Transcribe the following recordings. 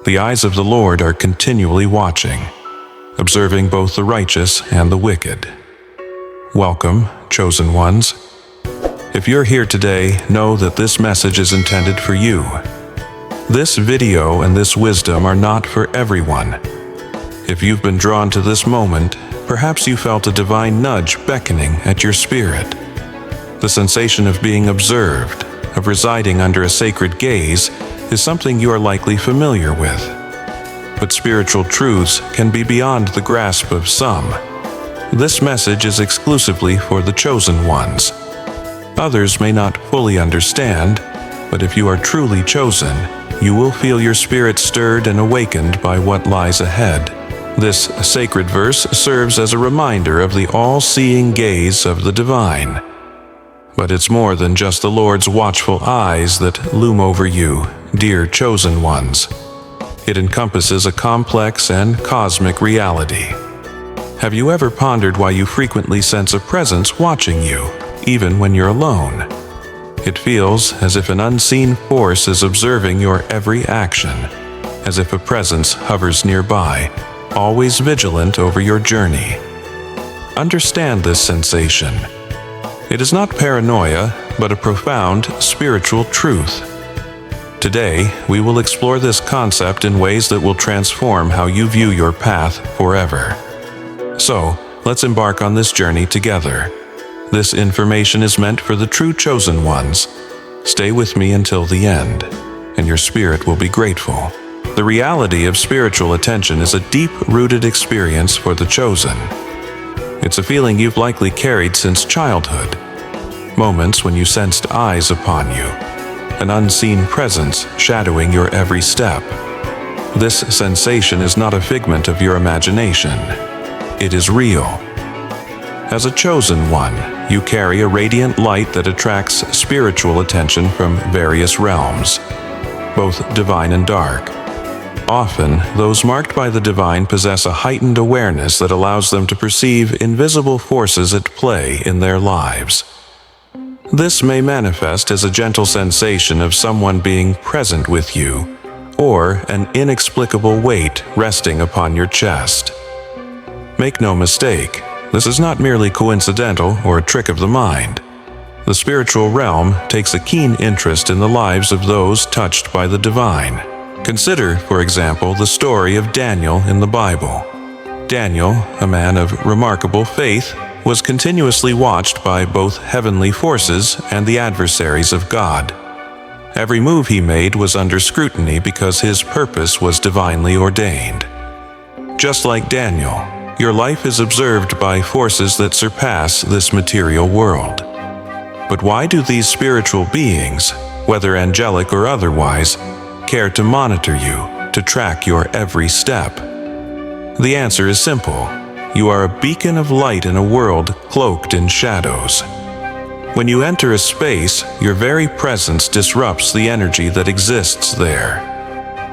The eyes of the Lord are continually watching, observing both the righteous and the wicked. Welcome, chosen ones. If you're here today, know that this message is intended for you. This video and this wisdom are not for everyone. If you've been drawn to this moment, perhaps you felt a divine nudge beckoning at your spirit. The sensation of being observed, of residing under a sacred gaze, is something you are likely familiar with. But spiritual truths can be beyond the grasp of some. This message is exclusively for the chosen ones. Others may not fully understand, but if you are truly chosen, you will feel your spirit stirred and awakened by what lies ahead. This sacred verse serves as a reminder of the all-seeing gaze of the divine. But it's more than just the Lord's watchful eyes that loom over you, dear chosen ones. It encompasses a complex and cosmic reality. Have you ever pondered why you frequently sense a presence watching you, even when you're alone? It feels as if an unseen force is observing your every action, as if a presence hovers nearby, always vigilant over your journey. Understand this sensation. It is not paranoia, but a profound spiritual truth. Today, we will explore this concept in ways that will transform how you view your path forever. So, let's embark on this journey together. This information is meant for the true chosen ones. Stay with me until the end, and your spirit will be grateful. The reality of spiritual attention is a deep-rooted experience for the chosen. It's a feeling you've likely carried since childhood. Moments when you sensed eyes upon you, an unseen presence shadowing your every step. This sensation is not a figment of your imagination. It is real. As a chosen one, you carry a radiant light that attracts spiritual attention from various realms, both divine and dark. Often, those marked by the divine possess a heightened awareness that allows them to perceive invisible forces at play in their lives. This may manifest as a gentle sensation of someone being present with you, or an inexplicable weight resting upon your chest. Make no mistake, this is not merely coincidental or a trick of the mind. The spiritual realm takes a keen interest in the lives of those touched by the divine. Consider, for example, the story of Daniel in the Bible. Daniel, a man of remarkable faith, was continuously watched by both heavenly forces and the adversaries of God. Every move he made was under scrutiny because his purpose was divinely ordained. Just like Daniel, your life is observed by forces that surpass this material world. But why do these spiritual beings, whether angelic or otherwise, care to monitor you, to track your every step? The answer is simple. You are a beacon of light in a world cloaked in shadows. When you enter a space, your very presence disrupts the energy that exists there.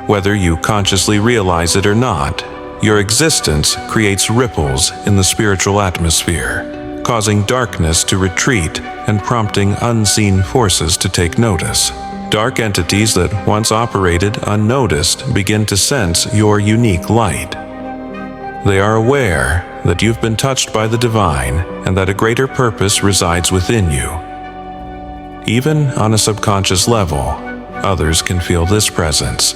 Whether you consciously realize it or not, your existence creates ripples in the spiritual atmosphere, causing darkness to retreat and prompting unseen forces to take notice. Dark entities that once operated unnoticed begin to sense your unique light. They are aware that you've been touched by the divine and that a greater purpose resides within you. Even on a subconscious level, others can feel this presence.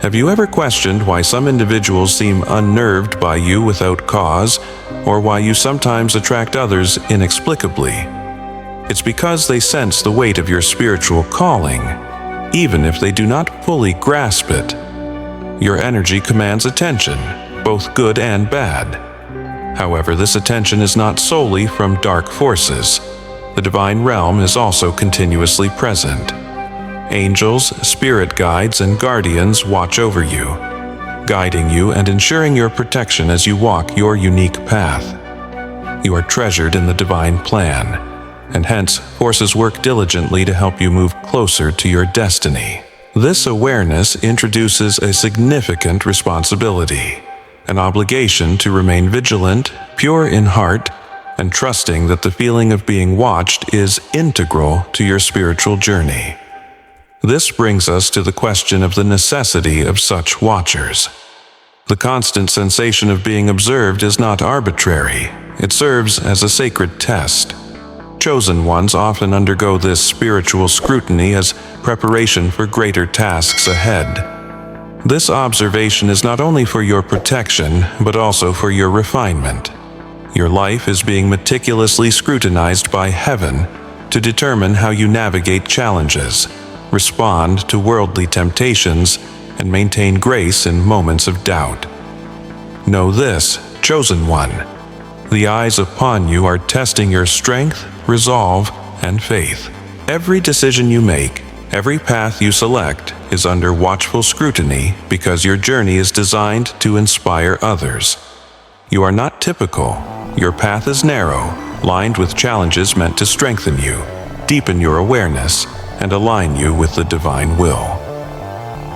Have you ever questioned why some individuals seem unnerved by you without cause, or why you sometimes attract others inexplicably? It's because they sense the weight of your spiritual calling, even if they do not fully grasp it. Your energy commands attention, both good and bad. However, this attention is not solely from dark forces. The divine realm is also continuously present. Angels, spirit guides, and guardians watch over you, guiding you and ensuring your protection as you walk your unique path. You are treasured in the divine plan, and hence forces work diligently to help you move closer to your destiny. This awareness introduces a significant responsibility, an obligation to remain vigilant, pure in heart, and trusting that the feeling of being watched is integral to your spiritual journey. This brings us to the question of the necessity of such watchers. The constant sensation of being observed is not arbitrary. It serves as a sacred test. Chosen ones often undergo this spiritual scrutiny as preparation for greater tasks ahead. This observation is not only for your protection, but also for your refinement. Your life is being meticulously scrutinized by heaven to determine how you navigate challenges, respond to worldly temptations, and maintain grace in moments of doubt. Know this, chosen one. The eyes upon you are testing your strength, resolve, and faith. Every decision you make, every path you select, is under watchful scrutiny because your journey is designed to inspire others. You are not typical. Your path is narrow, lined with challenges meant to strengthen you, deepen your awareness, and align you with the divine will.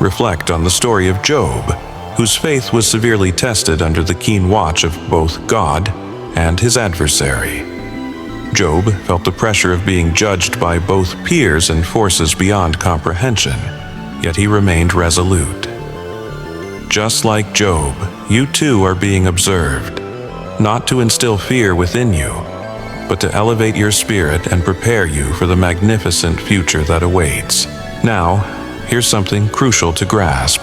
Reflect on the story of Job, whose faith was severely tested under the keen watch of both God and his adversary. Job felt the pressure of being judged by both peers and forces beyond comprehension, yet he remained resolute. Just like Job, you too are being observed, not to instill fear within you, but to elevate your spirit and prepare you for the magnificent future that awaits. Now, here's something crucial to grasp.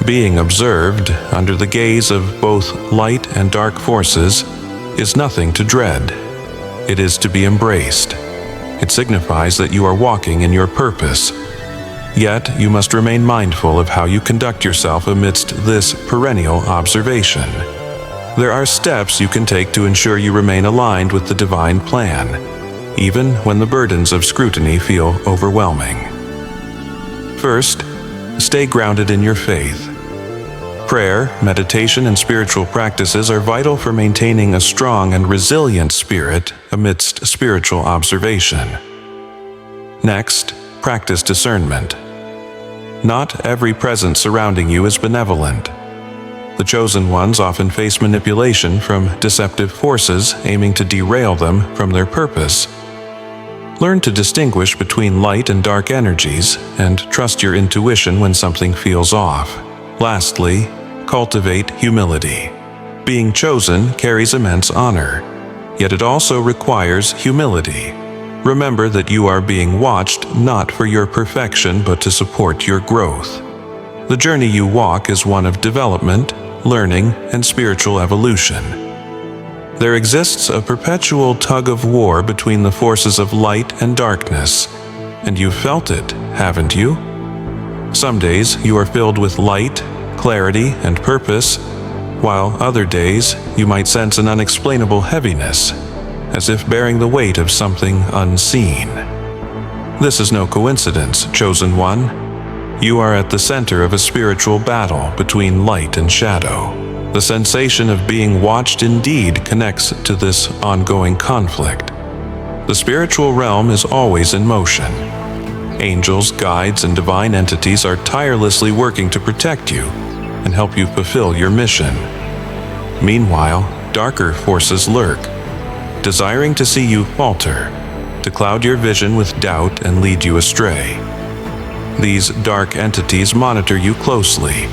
Being observed under the gaze of both light and dark forces is nothing to dread. It is to be embraced. It signifies that you are walking in your purpose. Yet, you must remain mindful of how you conduct yourself amidst this perennial observation. There are steps you can take to ensure you remain aligned with the divine plan, even when the burdens of scrutiny feel overwhelming. First, stay grounded in your faith. Prayer, meditation, and spiritual practices are vital for maintaining a strong and resilient spirit amidst spiritual observation. Next, practice discernment. Not every presence surrounding you is benevolent. The chosen ones often face manipulation from deceptive forces aiming to derail them from their purpose. Learn to distinguish between light and dark energies and trust your intuition when something feels off. Lastly, cultivate humility. Being chosen carries immense honor, yet it also requires humility. Remember that you are being watched not for your perfection but to support your growth. The journey you walk is one of development, learning, and spiritual evolution. There exists a perpetual tug-of-war between the forces of light and darkness, and you've felt it, haven't you? Some days you are filled with light, clarity, and purpose, while other days you might sense an unexplainable heaviness, as if bearing the weight of something unseen. This is no coincidence, chosen one. You are at the center of a spiritual battle between light and shadow. The sensation of being watched indeed connects to this ongoing conflict. The spiritual realm is always in motion. Angels, guides, and divine entities are tirelessly working to protect you and help you fulfill your mission. Meanwhile, darker forces lurk, desiring to see you falter, to cloud your vision with doubt and lead you astray. These dark entities monitor you closely,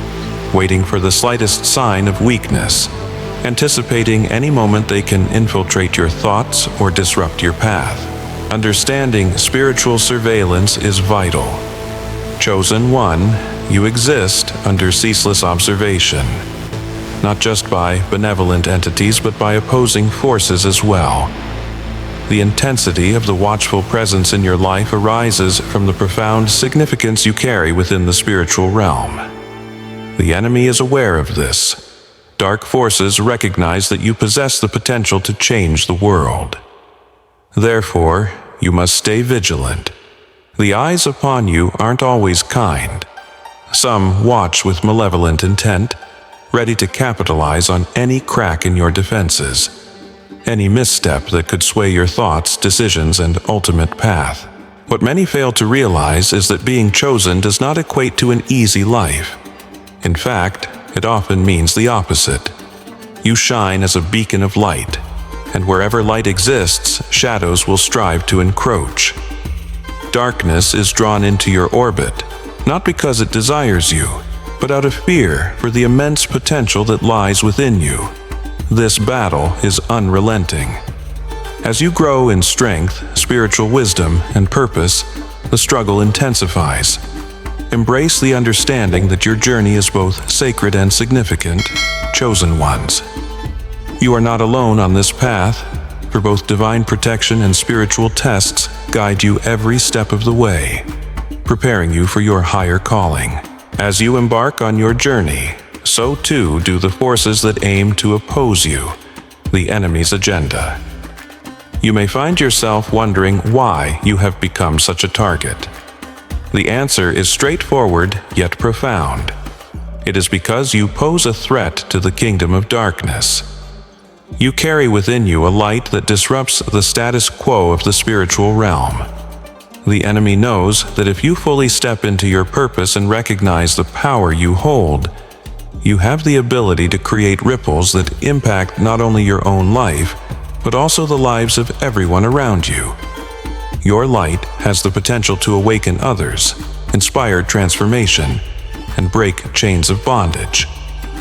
waiting for the slightest sign of weakness, anticipating any moment they can infiltrate your thoughts or disrupt your path. Understanding spiritual surveillance is vital. Chosen one, you exist under ceaseless observation, not just by benevolent entities but by opposing forces as well. The intensity of the watchful presence in your life arises from the profound significance you carry within the spiritual realm. The enemy is aware of this. Dark forces recognize that you possess the potential to change the world. Therefore, you must stay vigilant. The eyes upon you aren't always kind. Some watch with malevolent intent, ready to capitalize on any crack in your defenses, any misstep that could sway your thoughts, decisions, and ultimate path. What many fail to realize is that being chosen does not equate to an easy life. In fact, it often means the opposite. You shine as a beacon of light, and wherever light exists, shadows will strive to encroach. Darkness is drawn into your orbit, not because it desires you, but out of fear for the immense potential that lies within you. This battle is unrelenting. As you grow in strength, spiritual wisdom, and purpose, the struggle intensifies. Embrace the understanding that your journey is both sacred and significant, chosen ones. You are not alone on this path, for both divine protection and spiritual tests guide you every step of the way, preparing you for your higher calling. As you embark on your journey, so too do the forces that aim to oppose you, the enemy's agenda. You may find yourself wondering why you have become such a target. The answer is straightforward yet profound. It is because you pose a threat to the kingdom of darkness. You carry within you a light that disrupts the status quo of the spiritual realm. The enemy knows that if you fully step into your purpose and recognize the power you hold, you have the ability to create ripples that impact not only your own life, but also the lives of everyone around you. Your light has the potential to awaken others, inspire transformation, and break chains of bondage,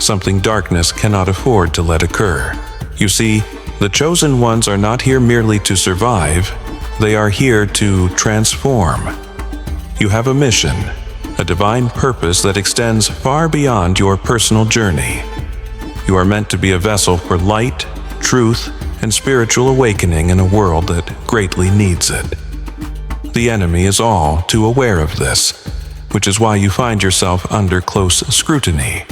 something darkness cannot afford to let occur. You see, the chosen ones are not here merely to survive, they are here to transform. You have a mission, a divine purpose that extends far beyond your personal journey. You are meant to be a vessel for light, truth, and spiritual awakening in a world that greatly needs it. The enemy is all too aware of this, which is why you find yourself under close scrutiny.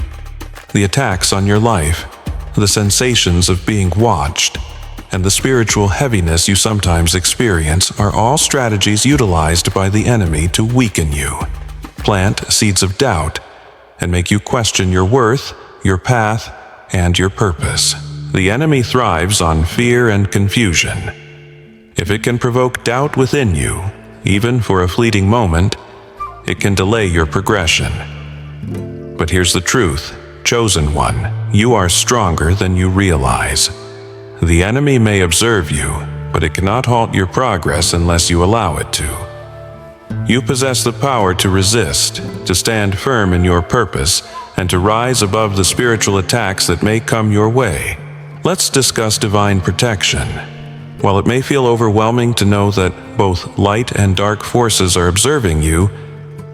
The attacks on your life, the sensations of being watched, and the spiritual heaviness you sometimes experience are all strategies utilized by the enemy to weaken you, plant seeds of doubt, and make you question your worth, your path, and your purpose. The enemy thrives on fear and confusion. If it can provoke doubt within you, even for a fleeting moment, it can delay your progression. But here's the truth, chosen one, you are stronger than you realize. The enemy may observe you, but it cannot halt your progress unless you allow it to. You possess the power to resist, to stand firm in your purpose, and to rise above the spiritual attacks that may come your way. Let's discuss divine protection. While it may feel overwhelming to know that both light and dark forces are observing you,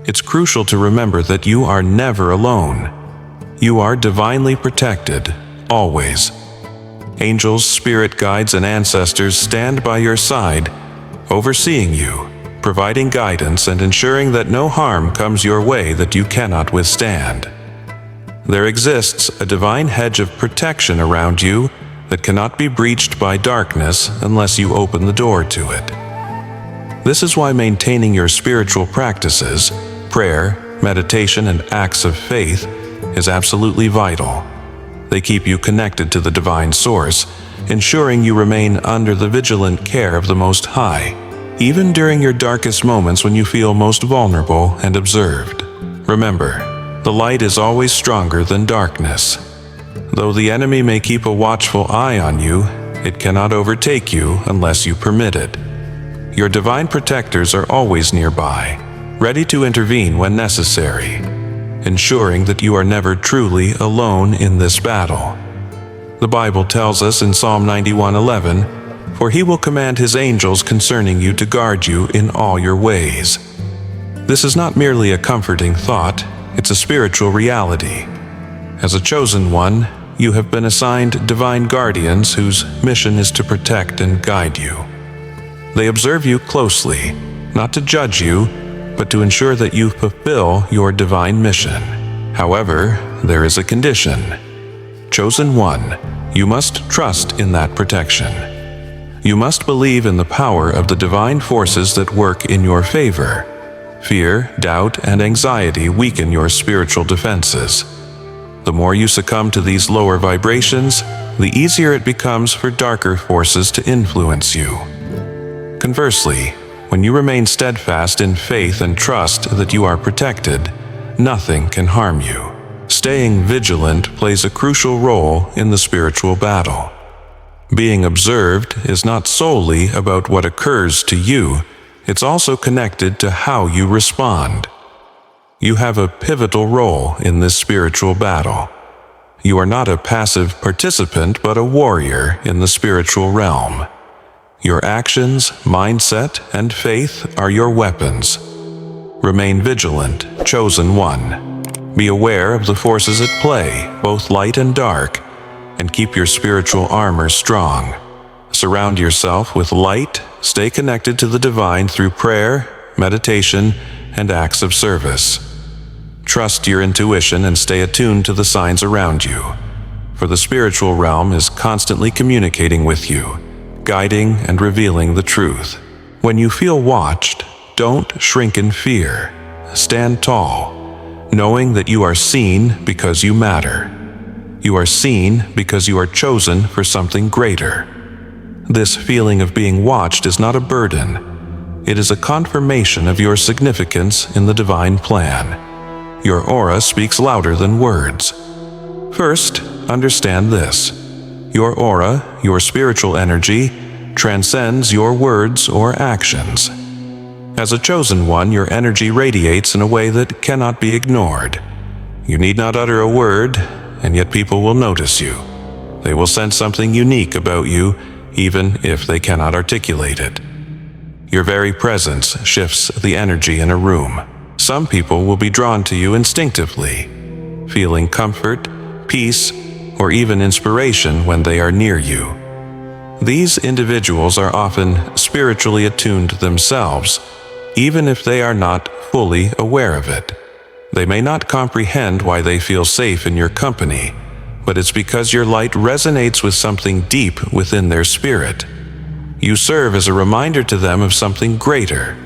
it's crucial to remember that you are never alone. You are divinely protected, always. Angels, spirit guides, and ancestors stand by your side, overseeing you, providing guidance and ensuring that no harm comes your way that you cannot withstand. There exists a divine hedge of protection around you that cannot be breached by darkness unless you open the door to it. This is why maintaining your spiritual practices, prayer, meditation, and acts of faith is absolutely vital. They keep you connected to the divine source, ensuring you remain under the vigilant care of the Most High, even during your darkest moments when you feel most vulnerable and observed. Remember, the light is always stronger than darkness. Though the enemy may keep a watchful eye on you, it cannot overtake you unless you permit it. Your divine protectors are always nearby, ready to intervene when necessary, ensuring that you are never truly alone in this battle. The Bible tells us in Psalm 91:11, "For he will command his angels concerning you to guard you in all your ways." This is not merely a comforting thought, it's a spiritual reality. As a chosen one, you have been assigned divine guardians whose mission is to protect and guide you. They observe you closely, not to judge you, but to ensure that you fulfill your divine mission. However, there is a condition. Chosen one, you must trust in that protection. You must believe in the power of the divine forces that work in your favor. Fear, doubt, and anxiety weaken your spiritual defenses. The more you succumb to these lower vibrations, the easier it becomes for darker forces to influence you. Conversely, when you remain steadfast in faith and trust that you are protected, nothing can harm you. Staying vigilant plays a crucial role in the spiritual battle. Being observed is not solely about what occurs to you, it's also connected to how you respond. You have a pivotal role in this spiritual battle. You are not a passive participant, but a warrior in the spiritual realm. Your actions, mindset, and faith are your weapons. Remain vigilant, chosen one. Be aware of the forces at play, both light and dark, and keep your spiritual armor strong. Surround yourself with light, stay connected to the divine through prayer, meditation, and acts of service. Trust your intuition and stay attuned to the signs around you, for the spiritual realm is constantly communicating with you, guiding and revealing the truth. When you feel watched, don't shrink in fear. Stand tall, knowing that you are seen because you matter. You are seen because you are chosen for something greater. This feeling of being watched is not a burden. It is a confirmation of your significance in the divine plan. Your aura speaks louder than words. First, understand this. Your aura, your spiritual energy, transcends your words or actions. As a chosen one, your energy radiates in a way that cannot be ignored. You need not utter a word, and yet people will notice you. They will sense something unique about you, even if they cannot articulate it. Your very presence shifts the energy in a room. Some people will be drawn to you instinctively, feeling comfort, peace, or even inspiration when they are near you. These individuals are often spiritually attuned themselves, even if they are not fully aware of it. They may not comprehend why they feel safe in your company, but it's because your light resonates with something deep within their spirit. You serve as a reminder to them of something greater,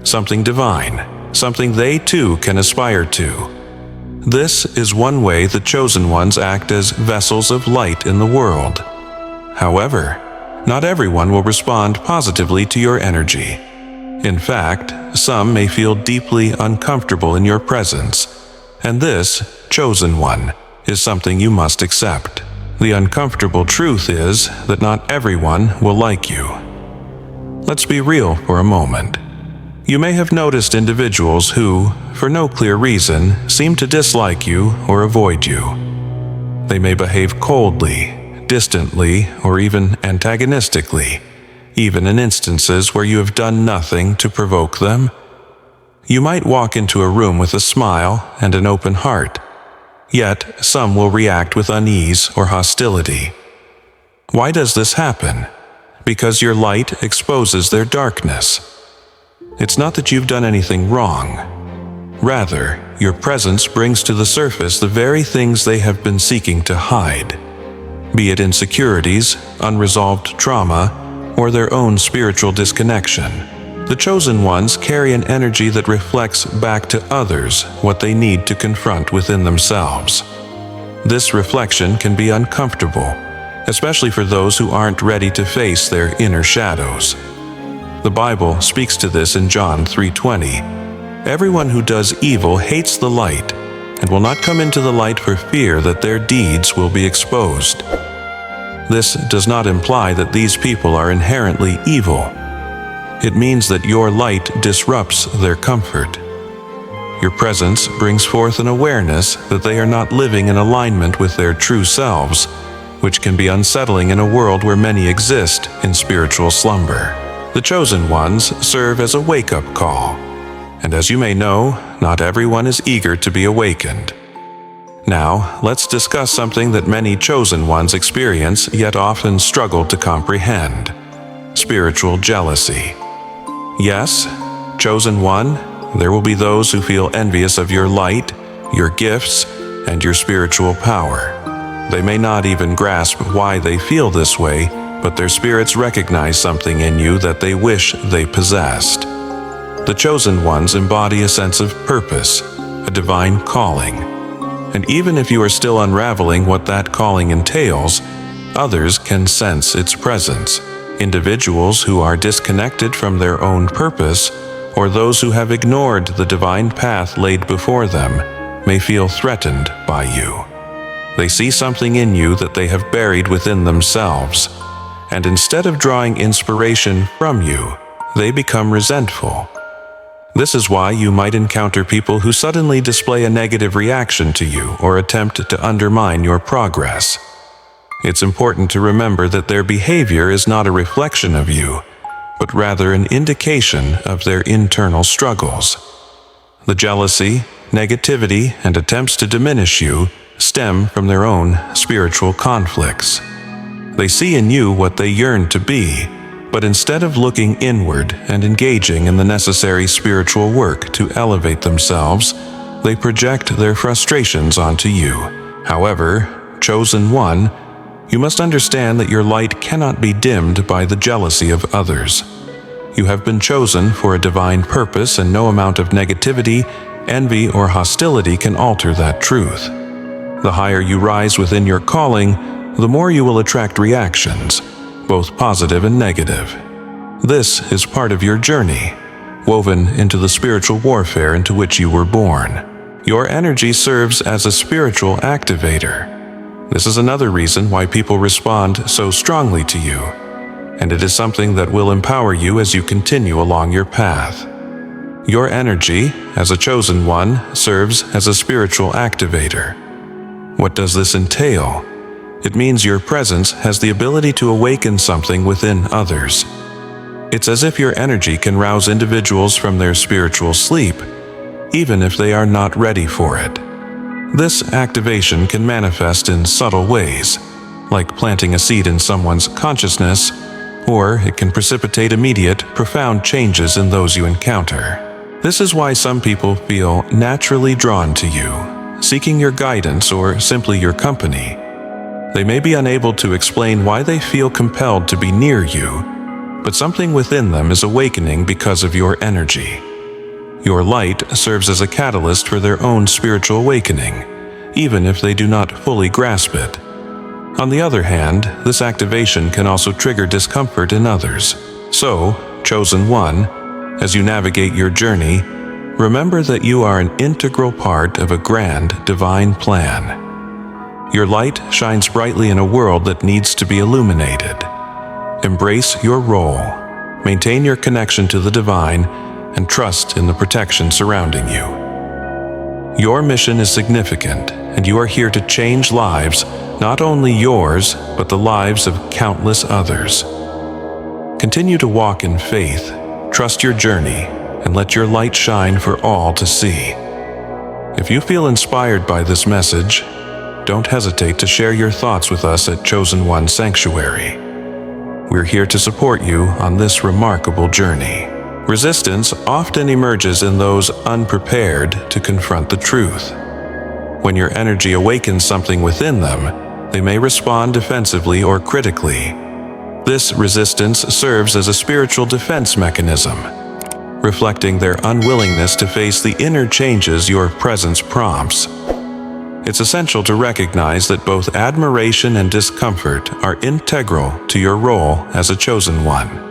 something divine, something they too can aspire to. This is one way the chosen ones act as vessels of light in the world. However, not everyone will respond positively to your energy. In fact, some may feel deeply uncomfortable in your presence, and this, chosen one, is something you must accept. The uncomfortable truth is that not everyone will like you. Let's be real for a moment. You may have noticed individuals who, for no clear reason, seem to dislike you or avoid you. They may behave coldly, distantly, or even antagonistically, even in instances where you have done nothing to provoke them. You might walk into a room with a smile and an open heart, yet some will react with unease or hostility. Why does this happen? Because your light exposes their darkness. It's not that you've done anything wrong. Rather, your presence brings to the surface the very things they have been seeking to hide, be it insecurities, unresolved trauma, or their own spiritual disconnection. The chosen ones carry an energy that reflects back to others what they need to confront within themselves. This reflection can be uncomfortable, especially for those who aren't ready to face their inner shadows. The Bible speaks to this in John 3:20. Everyone who does evil hates the light and will not come into the light for fear that their deeds will be exposed. This does not imply that these people are inherently evil. It means that your light disrupts their comfort. Your presence brings forth an awareness that they are not living in alignment with their true selves, which can be unsettling in a world where many exist in spiritual slumber. The chosen ones serve as a wake-up call, and as you may know, not everyone is eager to be awakened. Now, let's discuss something that many chosen ones experience yet often struggle to comprehend: spiritual jealousy. Yes, chosen one, there will be those who feel envious of your light, your gifts, and your spiritual power. They may not even grasp why they feel this way, but their spirits recognize something in you that they wish they possessed. The chosen ones embody a sense of purpose, a divine calling. And even if you are still unraveling what that calling entails, others can sense its presence. Individuals who are disconnected from their own purpose, or those who have ignored the divine path laid before them, may feel threatened by you. They see something in you that they have buried within themselves, and instead of drawing inspiration from you, they become resentful. This is why you might encounter people who suddenly display a negative reaction to you or attempt to undermine your progress. It's important to remember that their behavior is not a reflection of you, but rather an indication of their internal struggles. The jealousy, negativity, and attempts to diminish you stem from their own spiritual conflicts. They see in you what they yearn to be, but instead of looking inward and engaging in the necessary spiritual work to elevate themselves, they project their frustrations onto you. However, chosen one, you must understand that your light cannot be dimmed by the jealousy of others. You have been chosen for a divine purpose, and no amount of negativity, envy, or hostility can alter that truth. The higher you rise within your calling, the more you will attract reactions, both positive and negative. This is part of your journey, woven into the spiritual warfare into which you were born. Your energy serves as a spiritual activator. This is another reason why people respond so strongly to you, and it is something that will empower you as you continue along your path. Your energy, as a chosen one, serves as a spiritual activator. What does this entail? It means your presence has the ability to awaken something within others. It's as if your energy can rouse individuals from their spiritual sleep, even if they are not ready for it. This activation can manifest in subtle ways, like planting a seed in someone's consciousness, or it can precipitate immediate, profound changes in those you encounter. This is why some people feel naturally drawn to you, seeking your guidance or simply your company. They may be unable to explain why they feel compelled to be near you, but something within them is awakening because of your energy. Your light serves as a catalyst for their own spiritual awakening, even if they do not fully grasp it. On the other hand, this activation can also trigger discomfort in others. So, chosen one, as you navigate your journey, remember that you are an integral part of a grand divine plan. Your light shines brightly in a world that needs to be illuminated. Embrace your role, maintain your connection to the divine, and trust in the protection surrounding you. Your mission is significant, and you are here to change lives, not only yours, but the lives of countless others. Continue to walk in faith, trust your journey, and let your light shine for all to see. If you feel inspired by this message, don't hesitate to share your thoughts with us at Chosen One Sanctuary. We're here to support you on this remarkable journey. Resistance often emerges in those unprepared to confront the truth. When your energy awakens something within them, they may respond defensively or critically. This resistance serves as a spiritual defense mechanism, reflecting their unwillingness to face the inner changes your presence prompts. It's essential to recognize that both admiration and discomfort are integral to your role as a chosen one.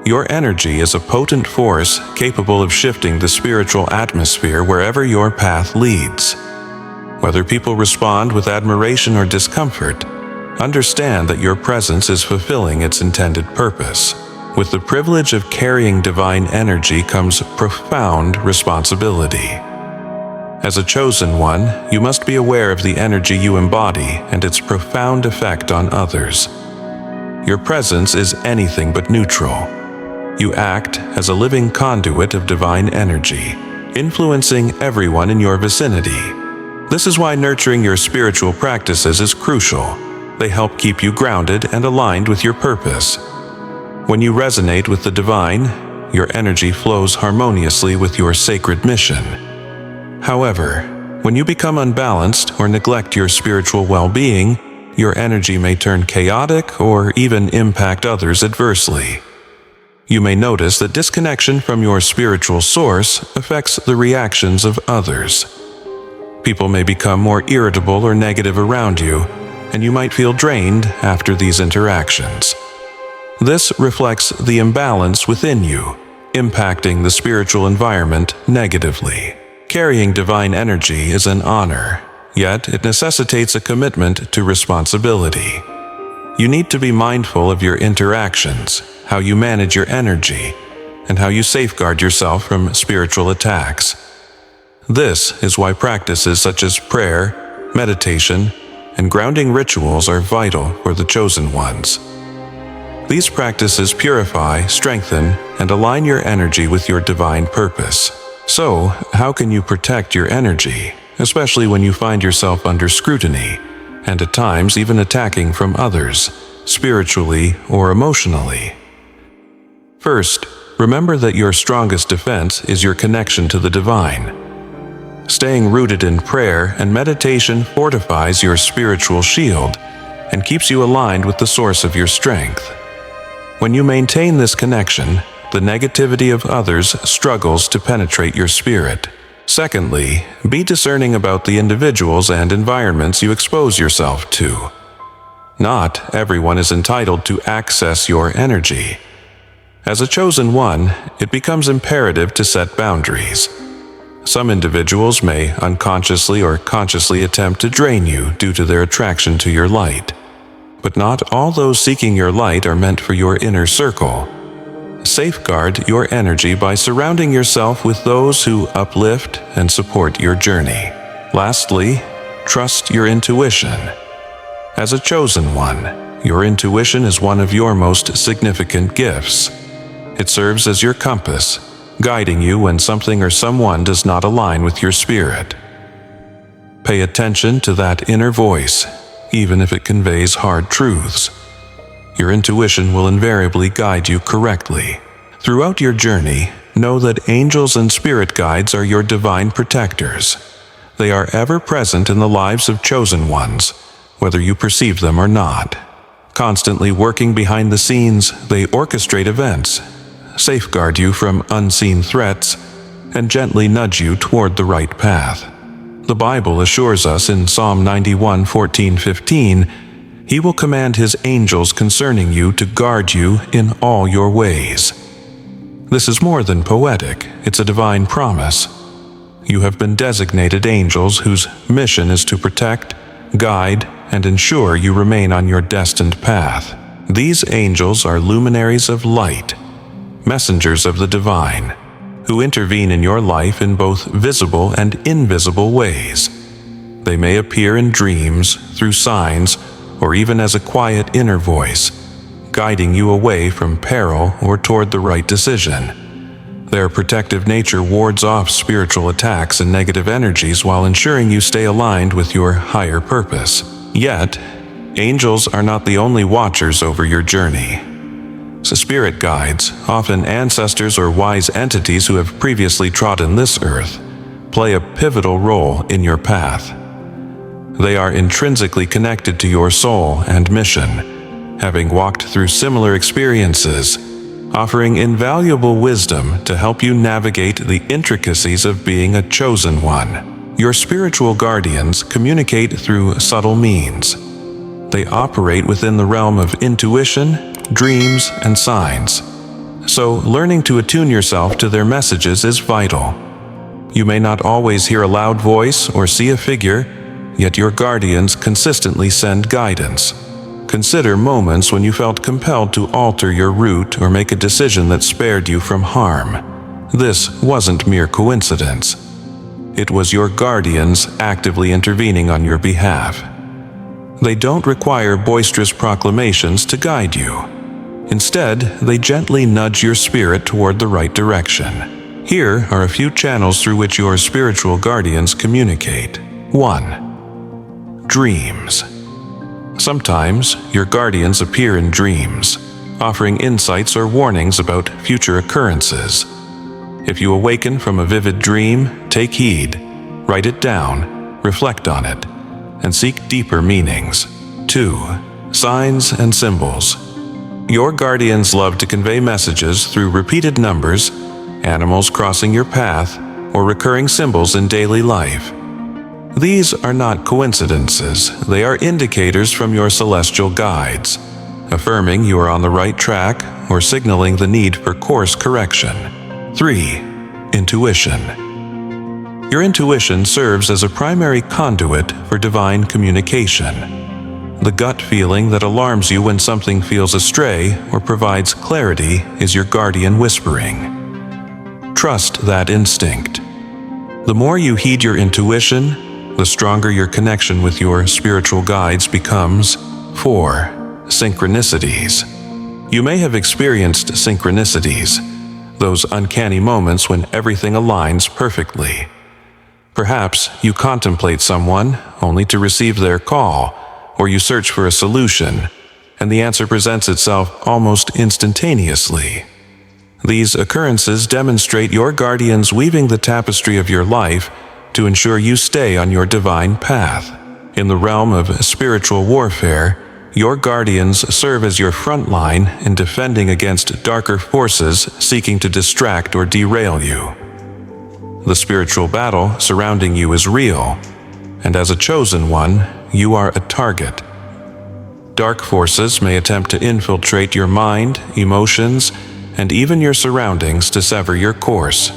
Your energy is a potent force capable of shifting the spiritual atmosphere wherever your path leads. Whether people respond with admiration or discomfort, understand that your presence is fulfilling its intended purpose. With the privilege of carrying divine energy comes profound responsibility. As a chosen one, you must be aware of the energy you embody and its profound effect on others. Your presence is anything but neutral. You act as a living conduit of divine energy, influencing everyone in your vicinity. This is why nurturing your spiritual practices is crucial. They help keep you grounded and aligned with your purpose. When you resonate with the divine, your energy flows harmoniously with your sacred mission. However, when you become unbalanced or neglect your spiritual well-being, your energy may turn chaotic or even impact others adversely. You may notice that disconnection from your spiritual source affects the reactions of others. People may become more irritable or negative around you, and you might feel drained after these interactions. This reflects the imbalance within you, impacting the spiritual environment negatively. Carrying divine energy is an honor, yet it necessitates a commitment to responsibility. You need to be mindful of your interactions, how you manage your energy, and how you safeguard yourself from spiritual attacks. This is why practices such as prayer, meditation, and grounding rituals are vital for the chosen ones. These practices purify, strengthen, and align your energy with your divine purpose. So, how can you protect your energy, especially when you find yourself under scrutiny, and at times even attacking from others, spiritually or emotionally? First, remember that your strongest defense is your connection to the divine. Staying rooted in prayer and meditation fortifies your spiritual shield and keeps you aligned with the source of your strength. When you maintain this connection, the negativity of others struggles to penetrate your spirit. Secondly, be discerning about the individuals and environments you expose yourself to. Not everyone is entitled to access your energy. As a chosen one, it becomes imperative to set boundaries. Some individuals may unconsciously or consciously attempt to drain you due to their attraction to your light. But not all those seeking your light are meant for your inner circle. Safeguard your energy by surrounding yourself with those who uplift and support your journey. Lastly, trust your intuition. As a chosen one, your intuition is one of your most significant gifts. It serves as your compass, guiding you when something or someone does not align with your spirit. Pay attention to that inner voice, even if it conveys hard truths. Your intuition will invariably guide you correctly. Throughout your journey, know that angels and spirit guides are your divine protectors. They are ever present in the lives of chosen ones, whether you perceive them or not. Constantly working behind the scenes, they orchestrate events, safeguard you from unseen threats, and gently nudge you toward the right path. The Bible assures us in Psalm 91:14-15, He will command His angels concerning you to guard you in all your ways. This is more than poetic, it's a divine promise. You have been designated angels whose mission is to protect, guide, and ensure you remain on your destined path. These angels are luminaries of light, messengers of the divine, who intervene in your life in both visible and invisible ways. They may appear in dreams, through signs, or even as a quiet inner voice, guiding you away from peril or toward the right decision. Their protective nature wards off spiritual attacks and negative energies while ensuring you stay aligned with your higher purpose. Yet, angels are not the only watchers over your journey. So spirit guides, often ancestors or wise entities who have previously trodden this earth, play a pivotal role in your path. They are intrinsically connected to your soul and mission, having walked through similar experiences, offering invaluable wisdom to help you navigate the intricacies of being a chosen one. Your spiritual guardians communicate through subtle means. They operate within the realm of intuition, dreams, and signs. So, learning to attune yourself to their messages is vital. You may not always hear a loud voice or see a figure, yet your guardians consistently send guidance. Consider moments when you felt compelled to alter your route or make a decision that spared you from harm. This wasn't mere coincidence. It was your guardians actively intervening on your behalf. They don't require boisterous proclamations to guide you. Instead, they gently nudge your spirit toward the right direction. Here are a few channels through which your spiritual guardians communicate. 1. Dreams. Sometimes, your guardians appear in dreams, offering insights or warnings about future occurrences. If you awaken from a vivid dream, take heed, write it down, reflect on it, and seek deeper meanings. 2. Signs and symbols. Your guardians love to convey messages through repeated numbers, animals crossing your path, or recurring symbols in daily life. These are not coincidences, they are indicators from your celestial guides, affirming you are on the right track or signaling the need for course correction. 3. Intuition. Your intuition serves as a primary conduit for divine communication. The gut feeling that alarms you when something feels astray or provides clarity is your guardian whispering. trust that instinct. The more you heed your intuition, the stronger your connection with your spiritual guides becomes. 4. Synchronicities. You may have experienced synchronicities, those uncanny moments when everything aligns perfectly. Perhaps you contemplate someone only to receive their call, or you search for a solution, and the answer presents itself almost instantaneously. These occurrences demonstrate your guardians weaving the tapestry of your life to ensure you stay on your divine path. In the realm of spiritual warfare, your guardians serve as your front line in defending against darker forces seeking to distract or derail you. The spiritual battle surrounding you is real, and as a chosen one, you are a target. Dark forces may attempt to infiltrate your mind, emotions, and even your surroundings to sever your course.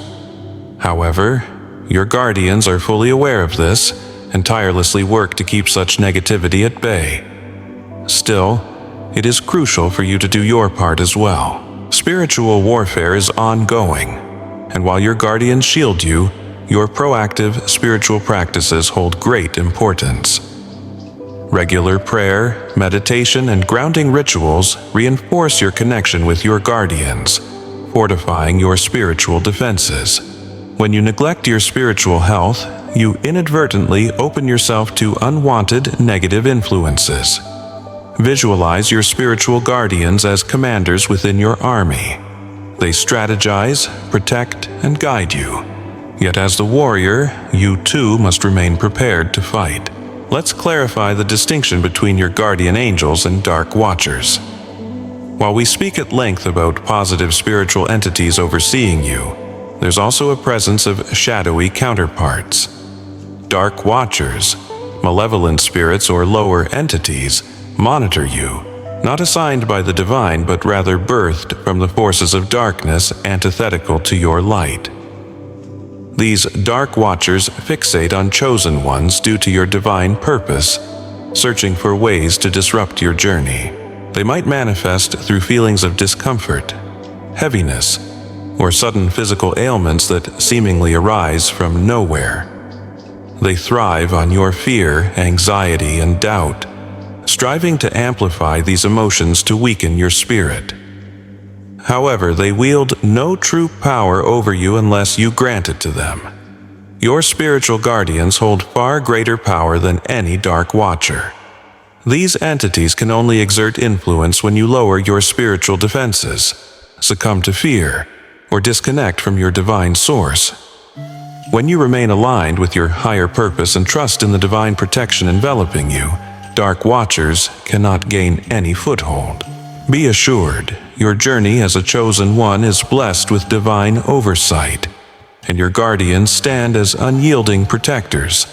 However, your guardians are fully aware of this and tirelessly work to keep such negativity at bay. Still, it is crucial for you to do your part as well. Spiritual warfare is ongoing, and while your guardians shield you, your proactive spiritual practices hold great importance. Regular prayer, meditation, and grounding rituals reinforce your connection with your guardians, fortifying your spiritual defenses. When you neglect your spiritual health, you inadvertently open yourself to unwanted negative influences. Visualize your spiritual guardians as commanders within your army. They strategize, protect, and guide you. Yet as the warrior, you too must remain prepared to fight. Let's clarify the distinction between your guardian angels and dark watchers. While we speak at length about positive spiritual entities overseeing you, there's also a presence of shadowy counterparts. Dark watchers, malevolent spirits or lower entities, monitor you, not assigned by the divine but rather birthed from the forces of darkness antithetical to your light. These dark watchers fixate on chosen ones due to your divine purpose, searching for ways to disrupt your journey. They might manifest through feelings of discomfort, heaviness, or sudden physical ailments that seemingly arise from nowhere. They thrive on your fear, anxiety, and doubt, striving to amplify these emotions to weaken your spirit. However, they wield no true power over you unless you grant it to them. Your spiritual guardians hold far greater power than any dark watcher. These entities can only exert influence when you lower your spiritual defenses, succumb to fear, or disconnect from your divine source. When you remain aligned with your higher purpose and trust in the divine protection enveloping you, dark watchers cannot gain any foothold. Be assured, your journey as a chosen one is blessed with divine oversight, and your guardians stand as unyielding protectors,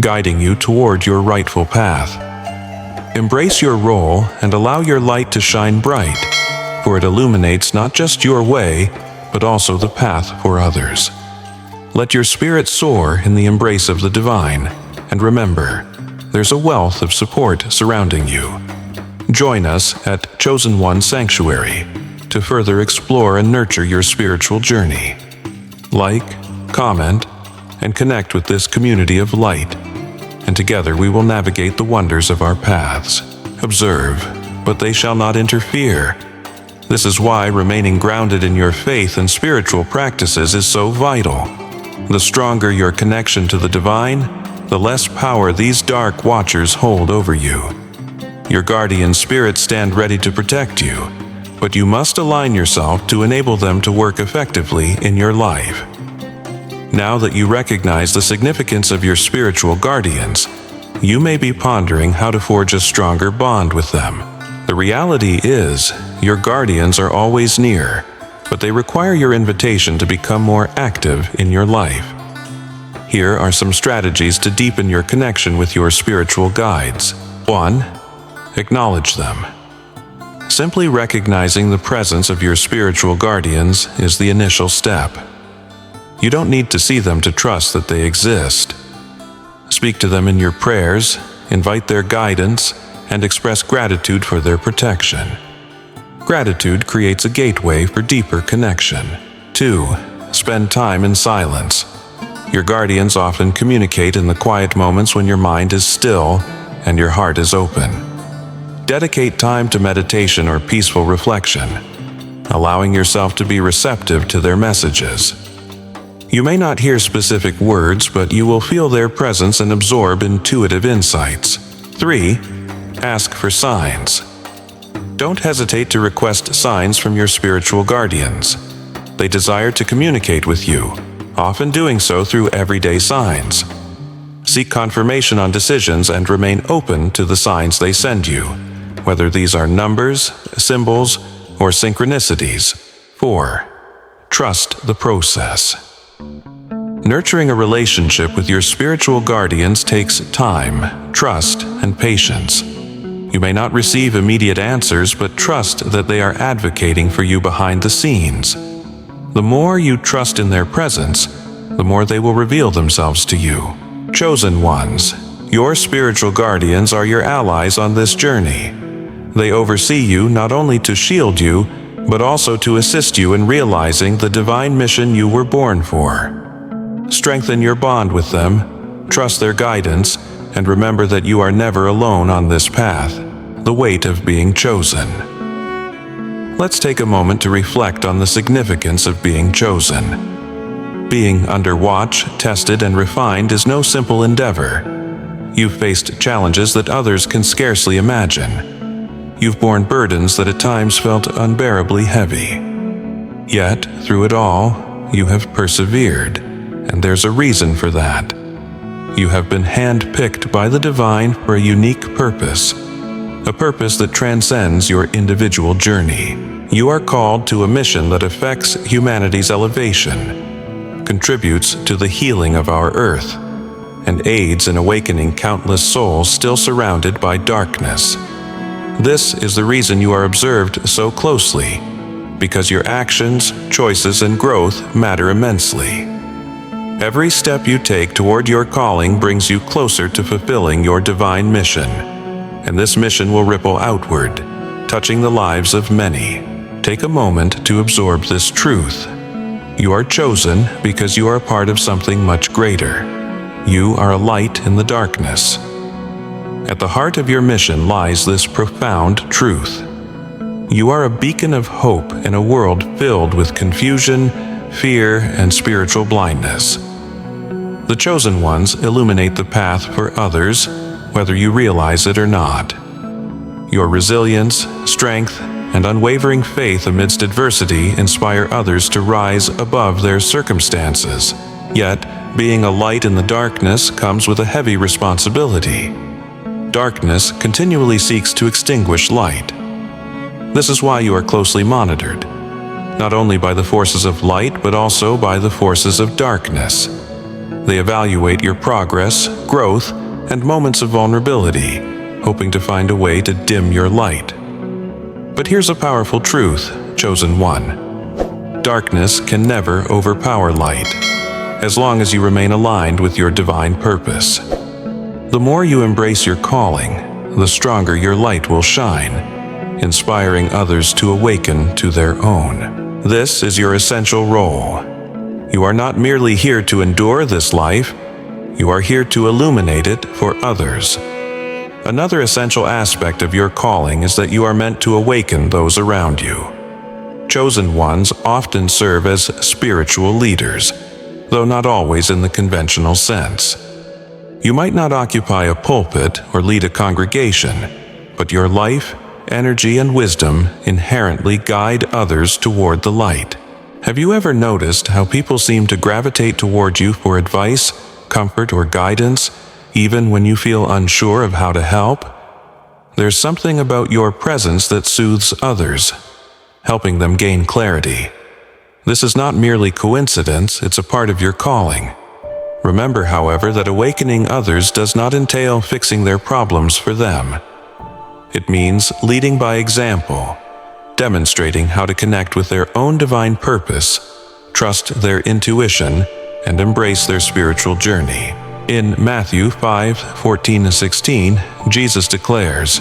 guiding you toward your rightful path. Embrace your role and allow your light to shine bright, for it illuminates not just your way, but also the path for others. Let your spirit soar in the embrace of the divine, and remember, there's a wealth of support surrounding you. Join us at Chosen One Sanctuary to further explore and nurture your spiritual journey. Like, comment, and connect with this community of light, and together we will navigate the wonders of our paths. Observe, but they shall not interfere. This is why remaining grounded in your faith and spiritual practices is so vital. The stronger your connection to the divine, the less power these dark watchers hold over you. Your guardian spirits stand ready to protect you, but you must align yourself to enable them to work effectively in your life. Now that you recognize the significance of your spiritual guardians, you may be pondering how to forge a stronger bond with them. The reality is, your guardians are always near, but they require your invitation to become more active in your life. Here are some strategies to deepen your connection with your spiritual guides. 1. Acknowledge them. Simply recognizing the presence of your spiritual guardians is the initial step. You don't need to see them to trust that they exist. Speak to them in your prayers, invite their guidance, and express gratitude for their protection. Gratitude creates a gateway for deeper connection. 2. spend time in silence. Your guardians often communicate in the quiet moments when your mind is still and your heart is open. Dedicate time to meditation or peaceful reflection, allowing yourself to be receptive to their messages. You may not hear specific words, but you will feel their presence and absorb intuitive insights. 3. Ask for signs. Don't hesitate to request signs from your spiritual guardians. They desire to communicate with you, often doing so through everyday signs. Seek confirmation on decisions and remain open to the signs they send you, whether these are numbers, symbols, or synchronicities. 4. Trust the process. Nurturing a relationship with your spiritual guardians takes time, trust, and patience. You may not receive immediate answers, but trust that they are advocating for you behind the scenes. The more you trust in their presence, the more they will reveal themselves to you. Chosen ones, your spiritual guardians are your allies on this journey. They oversee you not only to shield you, but also to assist you in realizing the divine mission you were born for. Strengthen your bond with them, trust their guidance, and remember that you are never alone on this path, the weight of being chosen. Let's take a moment to reflect on the significance of being chosen. Being under watch, tested, and refined is no simple endeavor. You've faced challenges that others can scarcely imagine. You've borne burdens that at times felt unbearably heavy. Yet, through it all, you have persevered, and there's a reason for that. You have been hand-picked by the divine for a unique purpose, a purpose that transcends your individual journey. You are called to a mission that affects humanity's elevation, contributes to the healing of our earth, and aids in awakening countless souls still surrounded by darkness. This is the reason you are observed so closely, because your actions, choices, and growth matter immensely. Every step you take toward your calling brings you closer to fulfilling your divine mission, and this mission will ripple outward, touching the lives of many. Take a moment to absorb this truth. You are chosen because you are a part of something much greater. You are a light in the darkness. At the heart of your mission lies this profound truth. You are a beacon of hope in a world filled with confusion, fear, and spiritual blindness. The chosen ones illuminate the path for others, whether you realize it or not. Your resilience, strength, and unwavering faith amidst adversity inspire others to rise above their circumstances. Yet, being a light in the darkness comes with a heavy responsibility. Darkness continually seeks to extinguish light. This is why you are closely monitored, not only by the forces of light, but also by the forces of darkness. They evaluate your progress, growth, and moments of vulnerability, hoping to find a way to dim your light. But here's a powerful truth, chosen one. Darkness can never overpower light, as long as you remain aligned with your divine purpose. The more you embrace your calling, the stronger your light will shine, inspiring others to awaken to their own. This is your essential role. You are not merely here to endure this life, you are here to illuminate it for others. Another essential aspect of your calling is that you are meant to awaken those around you. Chosen ones often serve as spiritual leaders, though not always in the conventional sense. You might not occupy a pulpit or lead a congregation, but your life, energy, and wisdom inherently guide others toward the light. Have you ever noticed how people seem to gravitate toward you for advice, comfort, or guidance, even when you feel unsure of how to help? There's something about your presence that soothes others, helping them gain clarity. This is not merely coincidence, it's a part of your calling. Remember, however, that awakening others does not entail fixing their problems for them. It means leading by example, demonstrating how to connect with their own divine purpose, trust their intuition, and embrace their spiritual journey. In Matthew 5:14-16, Jesus declares,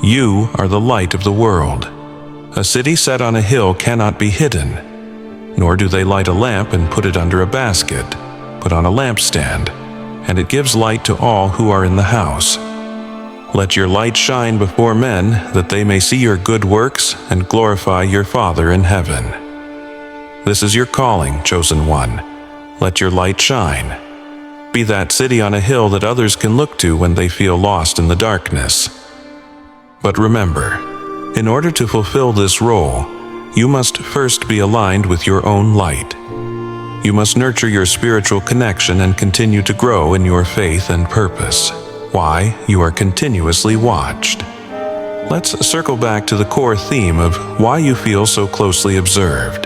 "You are the light of the world. A city set on a hill cannot be hidden. nor do they light a lamp and put it under a basket, but on a lampstand, and it gives light to all who are in the house. Let your light shine before men, that they may see your good works and glorify your Father in heaven. This is your calling, chosen one. Let your light shine. Be that city on a hill that others can look to when they feel lost in the darkness. But remember, in order to fulfill this role, you must first be aligned with your own light. You must nurture your spiritual connection and continue to grow in your faith and purpose. Why? You are continuously watched. Let's circle back to the core theme of why you feel so closely observed.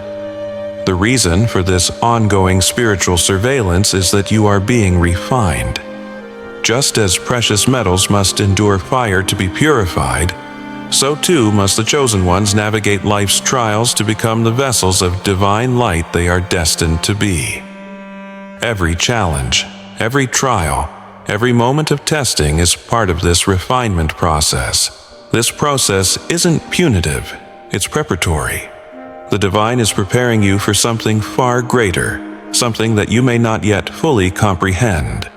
The reason for this ongoing spiritual surveillance is that you are being refined. Just as precious metals must endure fire to be purified, so too must the chosen ones navigate life's trials to become the vessels of divine light they are destined to be. Every challenge, every trial, every moment of testing is part of this refinement process. This process isn't punitive, it's preparatory. The divine is preparing you for something far greater, something that you may not yet fully comprehend.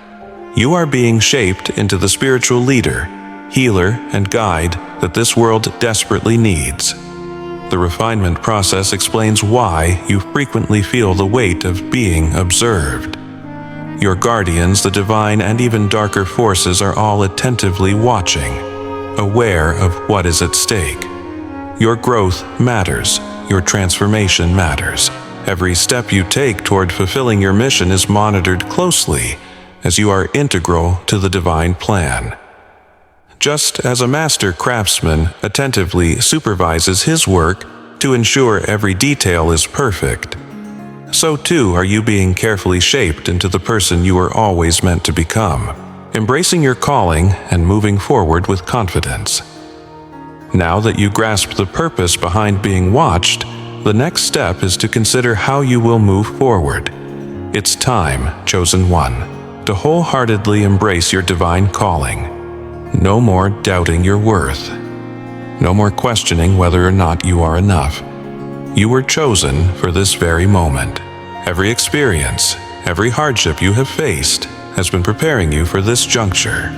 You are being shaped into the spiritual leader, healer, and guide that this world desperately needs. The refinement process explains why you frequently feel the weight of being observed. Your guardians, the divine, and even darker forces are all attentively watching, aware of what is at stake. Your growth matters. Your transformation matters. Every step you take toward fulfilling your mission is monitored closely, as you are integral to the divine plan. Just as a master craftsman attentively supervises his work to ensure every detail is perfect, so too are you being carefully shaped into the person you were always meant to become, embracing your calling and moving forward with confidence. Now that you grasp the purpose behind being watched, the next step is to consider how you will move forward. It's time, chosen one, to wholeheartedly embrace your divine calling. No more doubting your worth. No more questioning whether or not you are enough. You were chosen for this very moment. Every experience, every hardship you have faced has been preparing you for this juncture.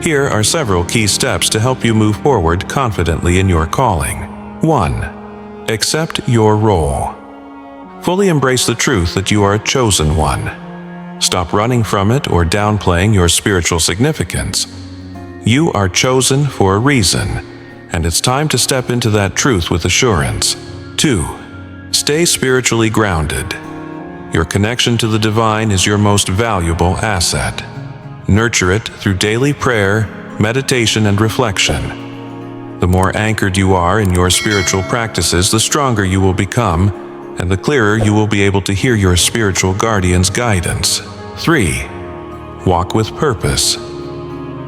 Here are several key steps to help you move forward confidently in your calling. 1. Accept your role. Fully embrace the truth that you are a chosen one. Stop running from it or downplaying your spiritual significance. You are chosen for a reason, and it's time to step into that truth with assurance. 2. Stay spiritually grounded. Your connection to the divine is your most valuable asset. Nurture it through daily prayer, meditation, and reflection. The more anchored you are in your spiritual practices, the stronger you will become, and the clearer you will be able to hear your spiritual guardian's guidance. 3. Walk with purpose.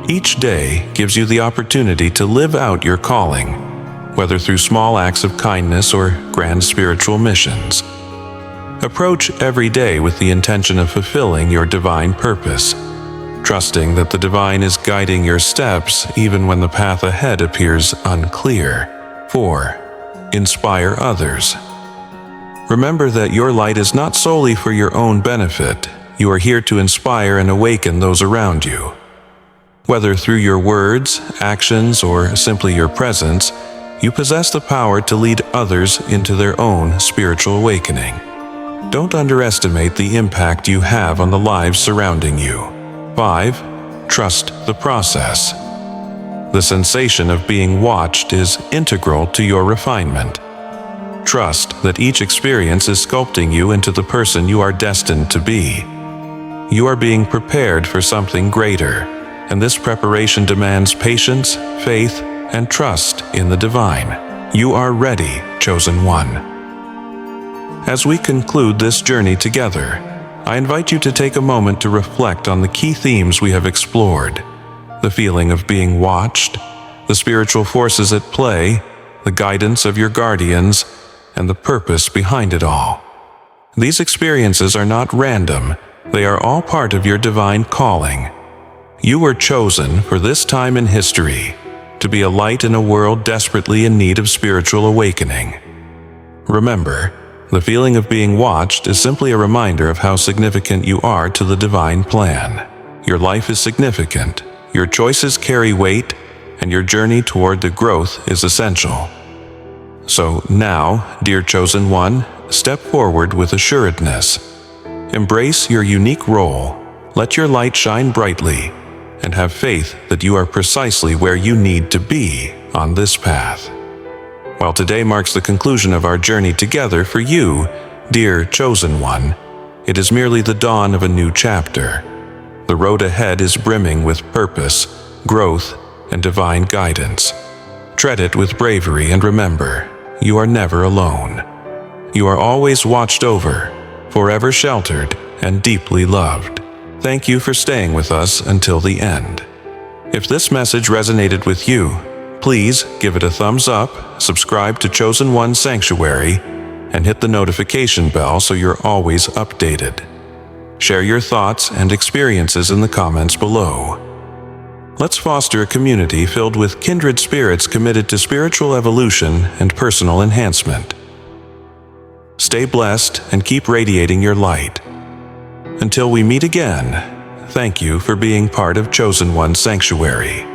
Each day gives you the opportunity to live out your calling, whether through small acts of kindness or grand spiritual missions. Approach every day with the intention of fulfilling your divine purpose, trusting that the divine is guiding your steps even when the path ahead appears unclear. 4. Inspire others. Remember that your light is not solely for your own benefit. You are here to inspire and awaken those around you. Whether through your words, actions, or simply your presence, you possess the power to lead others into their own spiritual awakening. Don't underestimate the impact you have on the lives surrounding you. 5. Trust the process. The sensation of being watched is integral to your refinement. Trust that each experience is sculpting you into the person you are destined to be. You are being prepared for something greater, and this preparation demands patience, faith, and trust in the divine. You are ready, chosen one. As we conclude this journey together, I invite you to take a moment to reflect on the key themes we have explored: the feeling of being watched, the spiritual forces at play, the guidance of your guardians, and the purpose behind it all. These experiences are not random, they are all part of your divine calling. You were chosen for this time in history, to be a light in a world desperately in need of spiritual awakening. Remember, The feeling of being watched is simply a reminder of how significant you are to the divine plan. Your life is significant, your choices carry weight, and your journey toward the growth is essential. So now, dear Chosen One, step forward with assuredness. Embrace your unique role, let your light shine brightly, and have faith that you are precisely where you need to be on this path. While today marks the conclusion of our journey together for you, dear Chosen One, it is merely the dawn of a new chapter. The road ahead is brimming with purpose, growth, and divine guidance. Tread it with bravery and remember, you are never alone. You are always watched over, forever sheltered, and deeply loved. Thank you for staying with us until the end. If this message resonated with you, please give it a thumbs up, subscribe to Chosen One Sanctuary, and hit the notification bell so you're always updated. Share your thoughts and experiences in the comments below. Let's foster a community filled with kindred spirits committed to spiritual evolution and personal enhancement. Stay blessed and keep radiating your light. Until we meet again, thank you for being part of Chosen One Sanctuary.